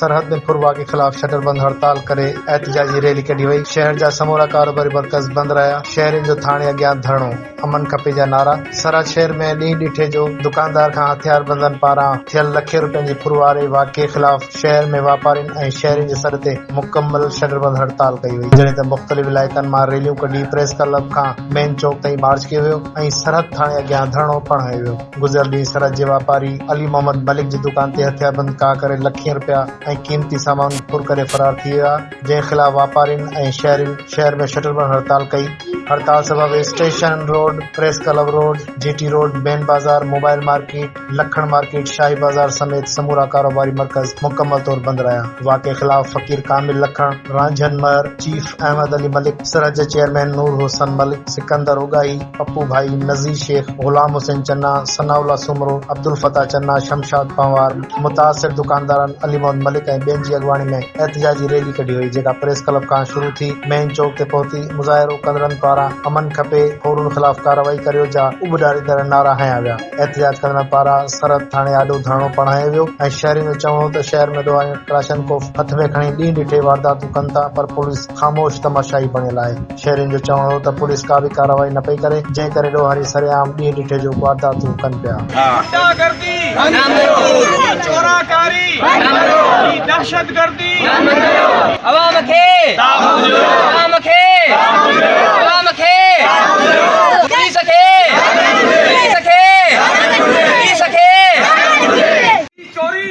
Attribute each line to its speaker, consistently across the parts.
Speaker 1: सरहद में फुरवा के खिलाफ शटर बंद हड़ताल करे एहतजाजी रैली कढी वई। शहर जा समूरा कारोबारी मर्कज़ बंद रहा। शहरनि जो थाने अॻियां धरणो, अमन खपे जा नारा। सरा शहर में ॾींहुं ॾिठे जो दुकानदार खां हथियार बंदनि पारां थियल लखे रुपयनि जी फुरवारे वाक़े खिलाफ शहर में वापारियुनि ऐं शहरियुनि जे सर ते मुकम्मल शटर बंद हड़ताल कई वई। जॾहिं त मुख़्तलिफ़ इलाइक़नि मां रैलियूं कढी प्रेस क्लब खां मेन चौक ताईं मार्च कयो वियो ऐं सरहद थाने अॻियां धरणो पिणु हयो वियो। गुज़िरियल ॾींहुं सरहद जे वापारी अली मोहम्मद मलिक जी दुकान ते हथियार बंद का करे लखे रुपया ऐं कीमती सामान फुर करे फरार थी विया, जंहिं खिलाफ वापारियुनि ऐं शहर में शटर बंद हड़ताल कई। हड़ताल सबबि station road, press club road, GT road, बेन बाजार, मोबाइल मार्केट, लखन मार्केट, शाही बाजार समेत समूरा कारोबारी मर्कज़ मुकम्मल तौर बंद रहा। वाक़े खिलाफ फकीर कामिल लखन, रांझन महर, चीफ अहमद अली मलिक, सरहद जे चेयरमैन नूर हुसन मलिक, सिकंदर उगाही, पप्पू भाई, नज़ीर शेख, गुलाम हुसैन चन्ना, सनाउल्ला सुमरो, अब्दुल फताह चन्ना, शमशाद पंवार, मुतासिर दुकानदारनि अली मोहम्मद मलिक ऐं ॿियनि जी अॻवानी में एहतजाजी रैली कढी वई, जेका प्रेस क्लब खां शुरू थी मेन चौक ते पहुती। मुज़ाहिरो कंदड़नि पारां अमन खपे, होरुनि खिलाफ कार्रवाई करियो जा उॿिॾारींदड़ नारा हंया विया। एहतजाज कंदड़नि पारां सरहद थाणे आॾो धरणो पिणु हंयो वियो ऐं शहरियुनि जो चवणो त शहर में ॾोहारियुनि क्लाशनकोफ हथ में खणी ॾींहुं ॾिठे वारदातूं कनि था, पर पुलिस ख़ामोश तमाशाई बणियल आहे। शहरियुनि जो चवणो हो त पुलिस का बि कार्रवाई न पई करे, जंहिं करे ॾोहारी सरेआम ॾींहुं ॾिठे जो वारदातूं कनि पिया।
Speaker 2: दहशतगर्दी चोरी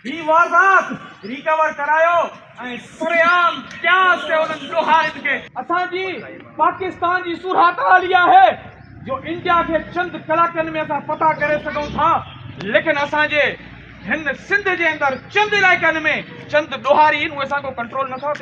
Speaker 2: ही वारदात रिकवर करायो ऐं सरेआम प्यास से उन्हनि ॾोहारियुनि खे असांजी पाकिस्तान जी सूरत हाल इहा आहे जो इंडिया खे चंद कलाकनि में असां पता करे सघूं था, लेकिन असांजे हिन सिंध जे अंदरि चंद इलाइक़नि में चंद ॾोहारी आहिनि, उहे असांखो कंट्रोल नथा